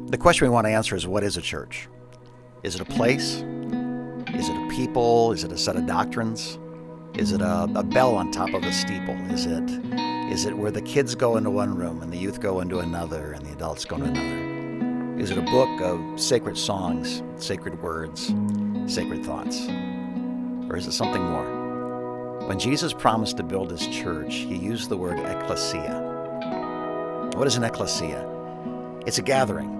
The question we want to answer is, what is a church? Is it a place? Is it a people? Is it a set of doctrines? Is it a bell on top of a steeple? Is it where the kids go into one room and the youth go into another and the adults go into another? Is it a book of sacred songs, sacred words, sacred thoughts? Or is it something more? When Jesus promised to build his church, he used the word ecclesia. What is an ecclesia? It's a gathering.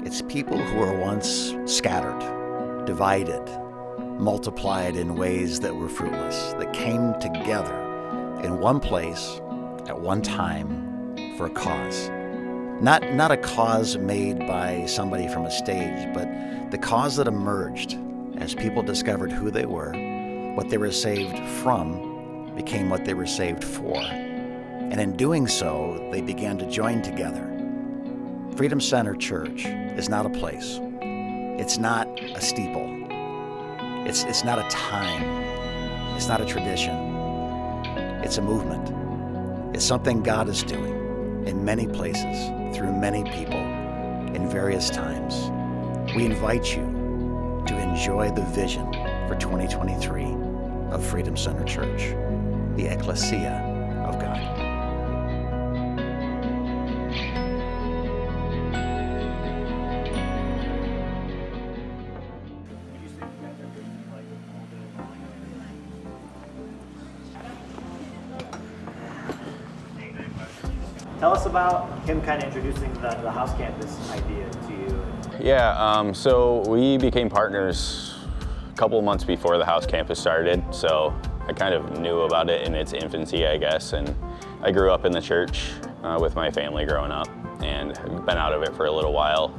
It's people who were once scattered, divided, multiplied in ways that were fruitless, that came together in one place at one time for a cause. Not a cause made by somebody from a stage, but the cause that emerged as people discovered who they were, what they were saved from became what they were saved for. And in doing so, they began to join together. Freedom Center Church is not a place. It's not a steeple. It's not a time. It's not a tradition. It's a movement. It's something God is doing in many places, through many people, in various times. We invite you to enjoy the vision for 2023 of Freedom Center Church, the ecclesia of God. Tell us about him kind of introducing the house campus idea to you. Yeah, so we became partners a couple of months before the house campus started, so I kind of knew about it in its infancy, I guess, and I grew up in the church with my family growing up and been out of it for a little while.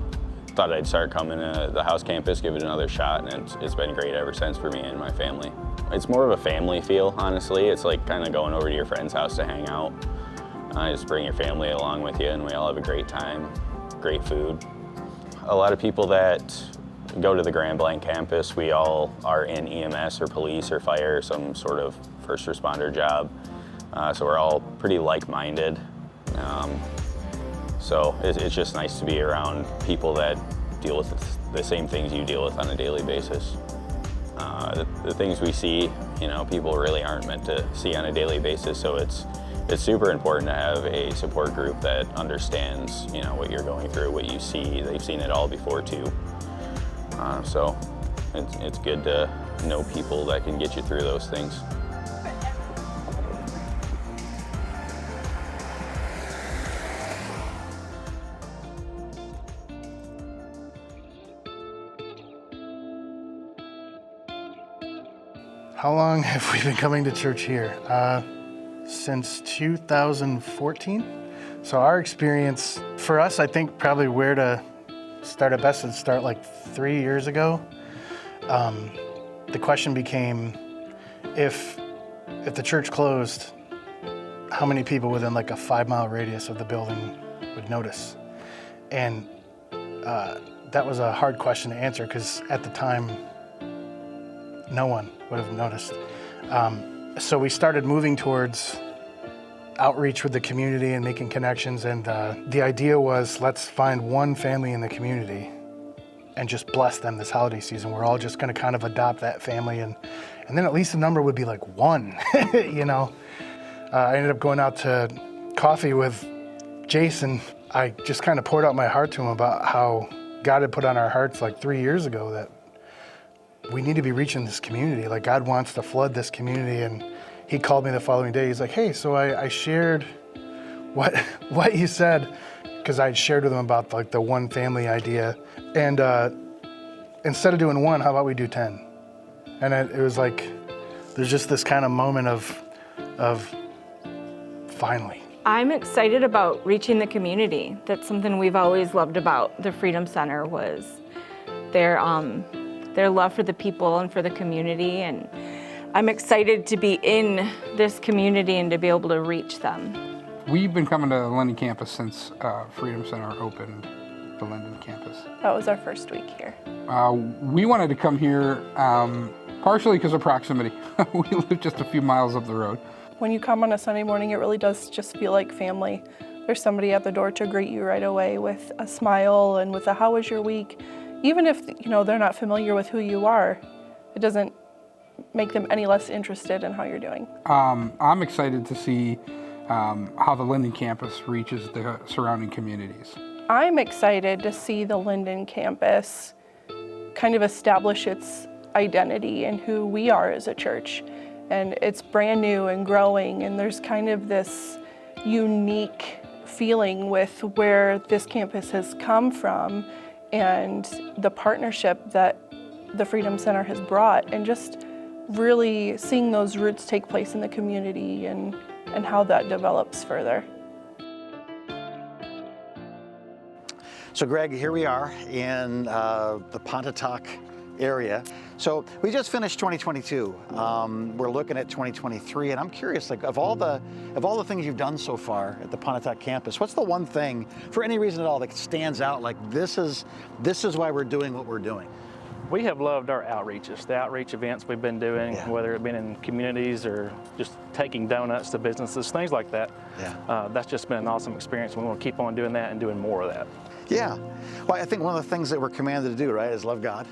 Thought I'd start coming to the house campus, give it another shot, and it's been great ever since for me and my family. It's more of a family feel, honestly. It's like kind of going over to your friend's house to hang out. Just bring your family along with you and we all have a great time, great food. A lot of people that go to the Grand Blanc campus, we all are in EMS or police or fire, or some sort of first responder job. So we're all pretty like-minded. So it's just nice to be around people that deal with the same things you deal with on a daily basis. The things we see, people really aren't meant to see on a daily basis, so it's super important to have a support group that understands, what you're going through, what you see. They've seen it all before too. So it's good to know people that can get you through those things. How long have we been coming to church here? Since 2014. So our experience, for us, I think probably where to start at best is start like 3 years ago. The question became, if the church closed, how many people within like a 5-mile radius of the building would notice? And that was a hard question to answer because at the time, no one would have noticed. So we started moving towards outreach with the community and making connections, and the idea was, let's find one family in the community and just bless them this holiday season. We're all just gonna kind of adopt that family, and then at least the number would be like one, I ended up going out to coffee with Jason. I just kind of poured out my heart to him about how God had put on our hearts like 3 years ago that we need to be reaching this community. Like God wants to flood this community. And he called me the following day. He's like, hey, so I shared what you said, because I had shared with him about like the one family idea. And instead of doing one, how about we do 10? And it was like, there's just this kind of moment of finally. I'm excited about reaching the community. That's something we've always loved about the Freedom Center was their love for the people and for the community, and I'm excited to be in this community and to be able to reach them. We've been coming to the Linden campus since Freedom Center opened the Linden campus. That was our first week here. We wanted to come here partially because of proximity. We live just a few miles up the road. When you come on a Sunday morning, it really does just feel like family. there's somebody at the door to greet you right away with a smile and with a "how was your week?" Even if they're not familiar with who you are, it doesn't make them any less interested in how you're doing. I'm excited to see how the Linden campus reaches the surrounding communities. I'm excited to see the Linden campus kind of establish its identity and who we are as a church. And it's brand new and growing, and there's kind of this unique feeling with where this campus has come from and the partnership that the Freedom Center has brought, and just really seeing those roots take place in the community and how that develops further. So Greg, here we are in the Pontotoc area. So we just finished 2022. We're looking at 2023, and I'm curious, like of all the things you've done so far at the Pontotoc campus, what's the one thing, for any reason at all, that stands out? Like this is why we're doing what we're doing. We have loved our outreaches, the outreach events we've been doing, whether it been in communities or just taking donuts to businesses, things like that. That's just been an awesome experience. We want to keep on doing that and doing more of that. Yeah. Well, I think one of the things that we're commanded to do, right, is love God,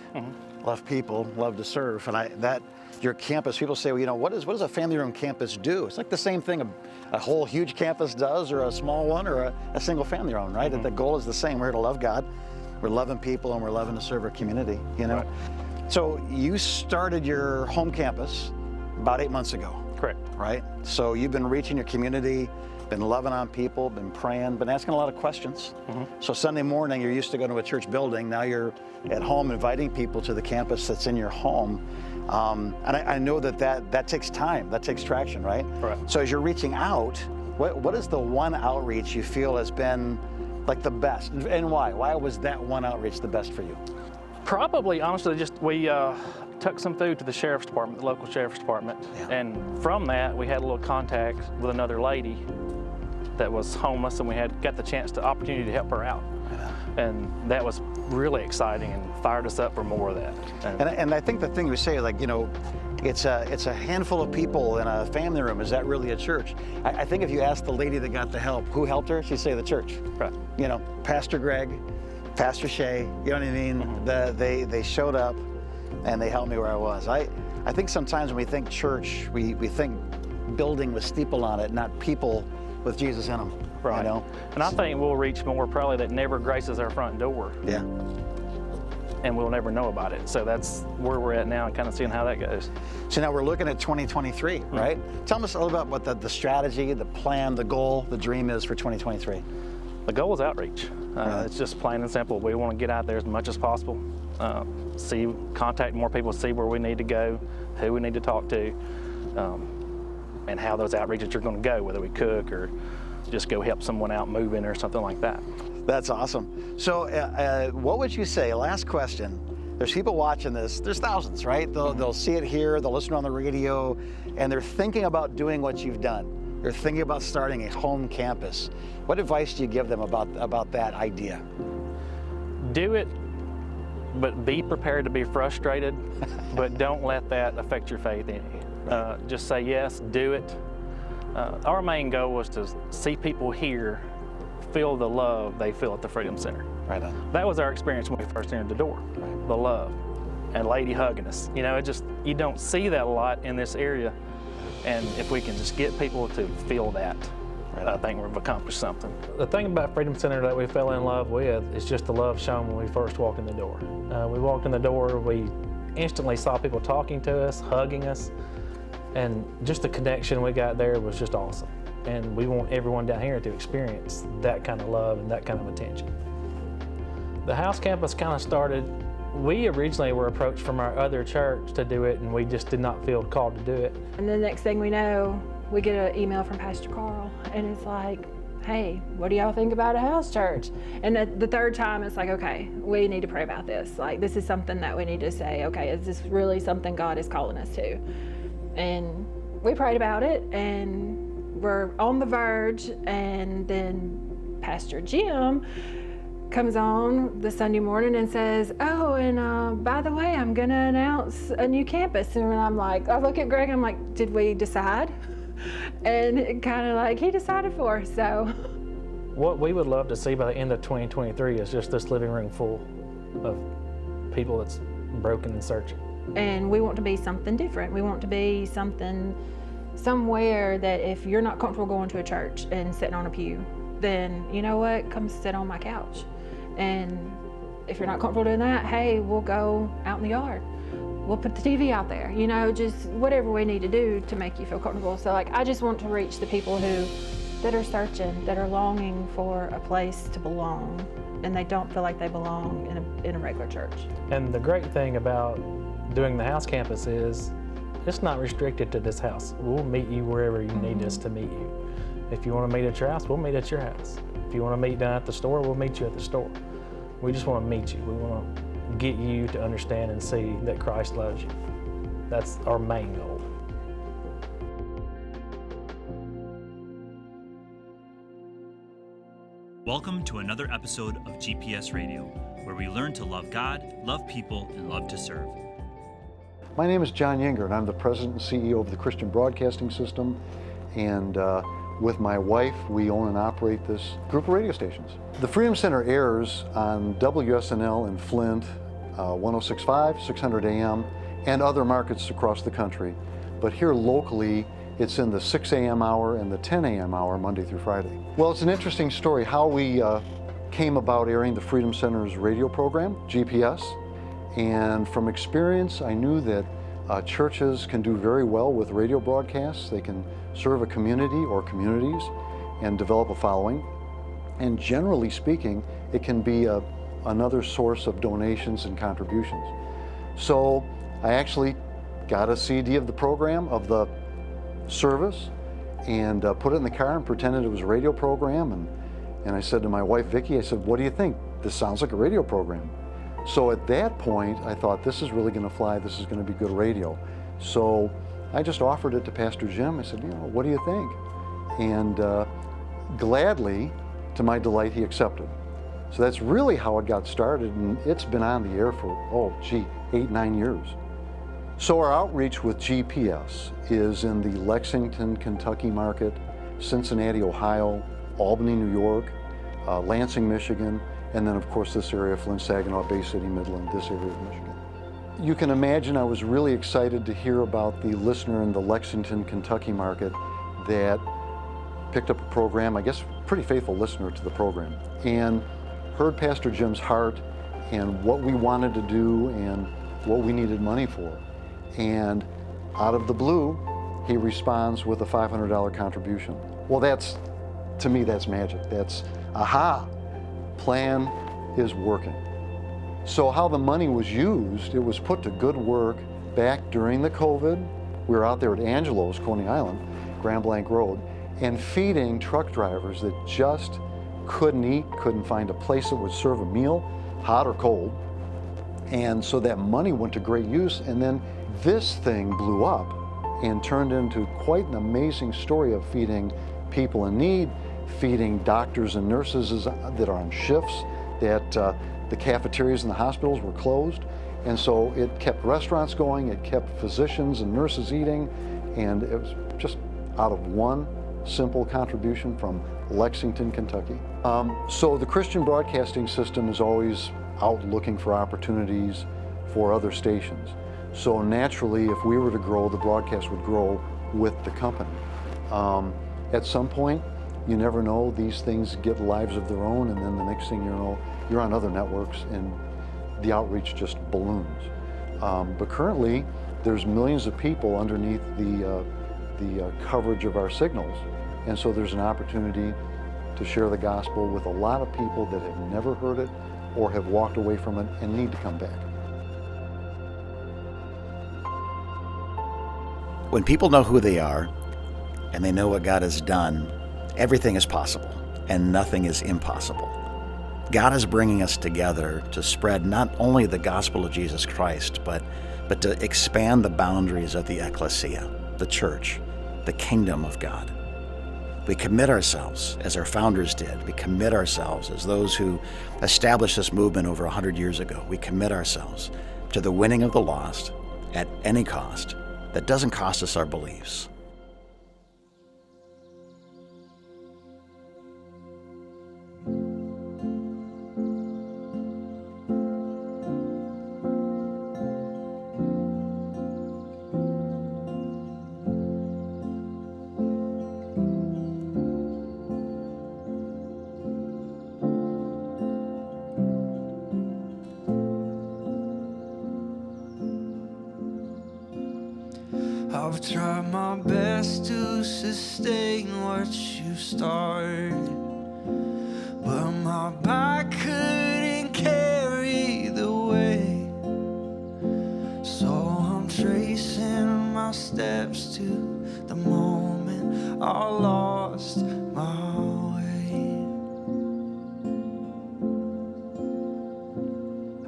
love people, love to serve. And your campus, people say, well, what does a family room campus do? It's like the same thing a whole huge campus does, or a small one, or a single family room, right? And the goal is the same. We're here to love God. We're loving people, and we're loving to serve our community, Right. So you started your home campus about 8 months ago. Correct. Right? So you've been reaching your community, been loving on people, been praying, been asking a lot of questions. So Sunday morning, you're used to going to a church building. Now you're at home inviting people to the campus that's in your home. And I know that takes time, that takes traction, right? Right. So as you're reaching out, what is the one outreach you feel has been like the best, and why? Why was that one outreach the best for you? Probably, honestly, just we took some food to the sheriff's department, the local sheriff's department, and from that we had a little contact with another lady that was homeless, and we got the opportunity to help her out, and that was really exciting and fired us up for more of that. And I think the thing you say, like, it's a handful of people in a family room. Is that really a church? I think if you asked the lady that got the help, who helped her, she'd say the church. Right. Pastor Greg, Pastor Shay, you know what I mean? They showed up and they helped me where I was. I think sometimes when we think church, we think building with steeple on it, not people with Jesus in them. Right. And I think we'll reach more probably that never graces our front door. Yeah. And we'll never know about it. So that's where we're at now, and kind of seeing how that goes. So now we're looking at 2023, right? Tell us a little bit what the strategy, the plan, the goal, the dream is for 2023. The goal is outreach. It's just plain and simple. We want to get out there as much as possible, contact more people, see where we need to go, who we need to talk to, and how those outreaches are going to go, whether we cook or just go help someone out moving or something like that. That's awesome. So what would you say, last question, there's people watching this, there's thousands, right? They'll see it here, they'll listen on the radio, and they're thinking about doing what you've done. They're thinking about starting a home campus. What advice do you give them about that idea? Do it, but be prepared to be frustrated, but don't let that affect your faith in you. Just say yes, do it. Our main goal was to see people here feel the love they feel at the Freedom Center. Right on. That was our experience when we first entered the door, the love, and a lady hugging us. You don't see that a lot in this area, and if we can just get people to feel that, I think we've accomplished something. The thing about Freedom Center that we fell in love with is just the love shown when we first walked in the door. We walked in the door, we instantly saw people talking to us, hugging us, and just the connection we got there was just awesome. And we want everyone down here to experience that kind of love and that kind of attention. The house campus kind of started, we originally were approached from our other church to do it, and we just did not feel called to do it. And the next thing we know, we get an email from Pastor Carl, and it's like, hey, what do y'all think about a house church? And the third time, it's like, okay, we need to pray about this. Like, this is something that we need to say, okay, is this really something God is calling us to? And we prayed about it, and we're on the verge, and then Pastor Jim comes on the Sunday morning and says, oh, and by the way, I'm gonna announce a new campus. And I'm like, I look at Greg, I'm like, did we decide? And kind of like, he decided for us. So what we would love to see by the end of 2023 is just this living room full of people that's broken and searching. And we want to be something different. We want to be somewhere that if you're not comfortable going to a church and sitting on a pew, then you know what, come sit on my couch. And if you're not comfortable doing that, hey, we'll go out in the yard. We'll put the TV out there, you know, just whatever we need to do to make you feel comfortable. So like, I just want to reach the people that are searching, that are longing for a place to belong, and they don't feel like they belong in a regular church. And the great thing about doing the house campus is it's not restricted to this house. We'll meet you wherever you need us to meet you. If you want to meet at your house, we'll meet at your house. If you want to meet down at the store, we'll meet you at the store. We just want to meet you. We want to get you to understand and see that Christ loves you. That's our main goal. Welcome to another episode of GPS Radio, where we learn to love God, love people, and love to serve. My name is John Yinger, and I'm the president and CEO of the Christian Broadcasting System. And with my wife, we own and operate this group of radio stations. The Freedom Center airs on WSNL in Flint, 106.5, 600 AM, and other markets across the country. But here locally, it's in the 6 a.m. hour and the 10 a.m. hour, Monday through Friday. Well, it's an interesting story how we came about airing the Freedom Center's radio program, GPS. And from experience, I knew that churches can do very well with radio broadcasts. They can serve a community or communities and develop a following. And generally speaking, it can be another source of donations and contributions. So I actually got a CD of the program, of the service, and put it in the car and pretended it was a radio program. And I said to my wife, Vicki, I said, what do you think? This sounds like a radio program. So at that point, I thought, this is really going to fly. This is going to be good radio. So I just offered it to Pastor Jim. I said, what do you think? And gladly, to my delight, he accepted. So that's really how it got started, and it's been on the air for, 8-9 years. So our outreach with GPS is in the Lexington, Kentucky market, Cincinnati, Ohio, Albany, New York, Lansing, Michigan, and then of course this area, Flint, Saginaw, Bay City, Midland, this area of Michigan. You can imagine I was really excited to hear about the listener in the Lexington, Kentucky market that picked up a program, I guess pretty faithful listener to the program, and heard Pastor Jim's heart and what we wanted to do and what we needed money for. And out of the blue, he responds with a $500 contribution. Well, to me, that's magic. That's, aha, plan is working. So how the money was used, it was put to good work back during the COVID. We were out there at Angelo's, Coney Island, Grand Blanc Road, and feeding truck drivers that just couldn't eat, couldn't find a place that would serve a meal, hot or cold. And so that money went to great use, and then this thing blew up and turned into quite an amazing story of feeding people in need, feeding doctors and nurses that are on shifts, that the cafeterias in the hospitals were closed. And so it kept restaurants going, it kept physicians and nurses eating, and it was just out of one simple contribution from Lexington, Kentucky. So the Christian Broadcasting System is always out looking for opportunities for other stations. So naturally, if we were to grow, the broadcast would grow with the company. At some point, you never know, these things get lives of their own, and then the next thing you know, you're on other networks and the outreach just balloons. But currently, there's millions of people underneath the coverage of our signals. And so there's an opportunity to share the gospel with a lot of people that have never heard it or have walked away from it and need to come back. When people know who they are and they know what God has done, everything is possible and nothing is impossible. God is bringing us together to spread not only the gospel of Jesus Christ, but to expand the boundaries of the ecclesia, the church, the kingdom of God. We commit ourselves, as our founders did. We commit ourselves as those who established this movement over 100 years ago. We commit ourselves to the winning of the lost at any cost that doesn't cost us our beliefs. I've tried my best to sustain what you started, but my back couldn't carry the weight. So I'm tracing my steps to the moment I lost my way.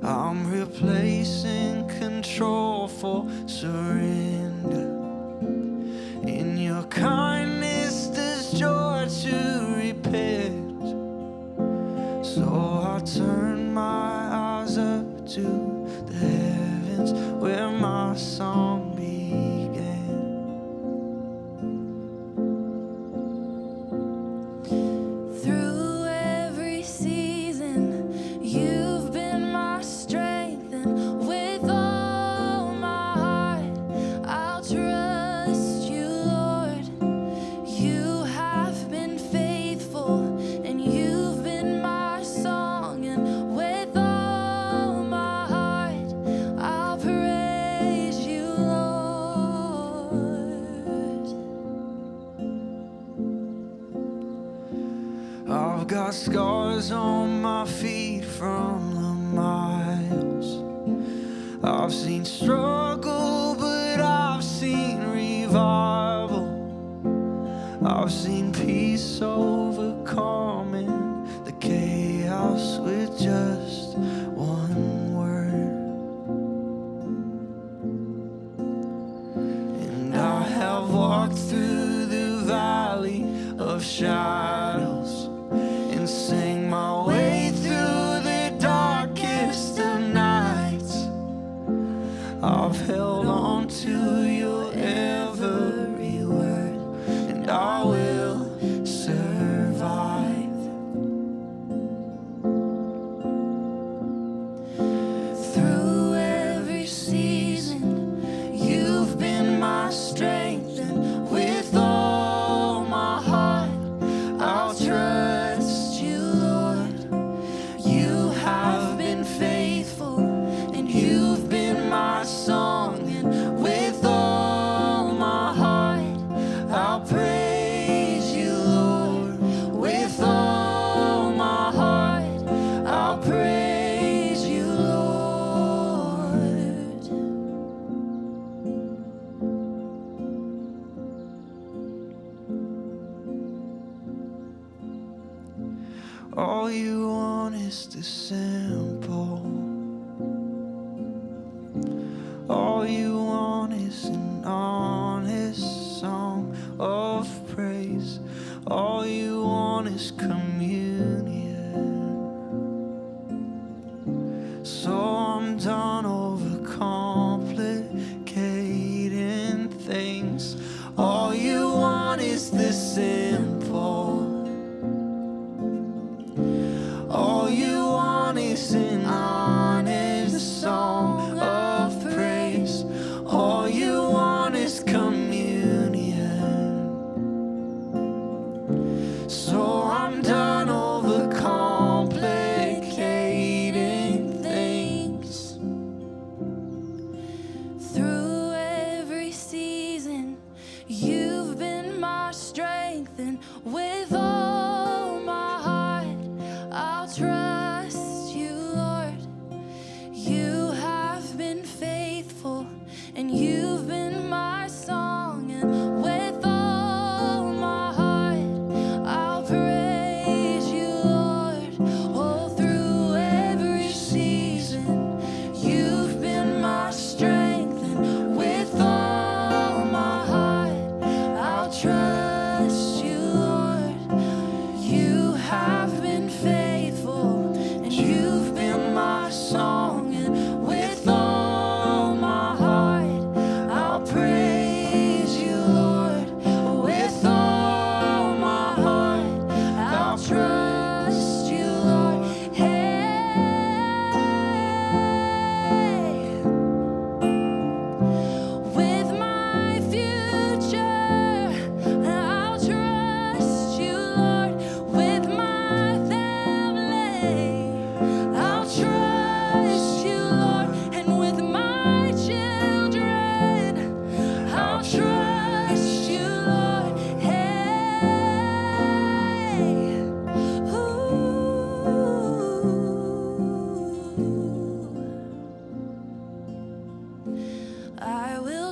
I'm replacing control for surrender. In your kindness there's joy to repent. So I turn my eyes up to the heavens where my song began. Through every season, you've been my strength, and with all my heart, I'll trust you, Lord. You have been faithful, and you've been my song, and with all my heart, I'll praise you, Lord. I've got scars on my feet from the miles. I've seen struggle, but I've seen revival. I've seen peace overcoming the chaos with just one word. And I have walked through the valley of shadows and sang my way through the darkest of nights. I've held on to your every word, and I will survive. Through every season, you've been my strength, and with all my heart, I'll trust you, Lord. You have been faithful, and you've been my song, and with all my heart, I'll praise you, Lord. With all my heart, I'll praise you, Lord. All you want is the simple. All you want is an honest song of praise. All you want is communion. So I'm done overcomplicating things. All you want is the simple. All you want is an honest song of praise. All you want is communion. So I'm done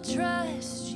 trust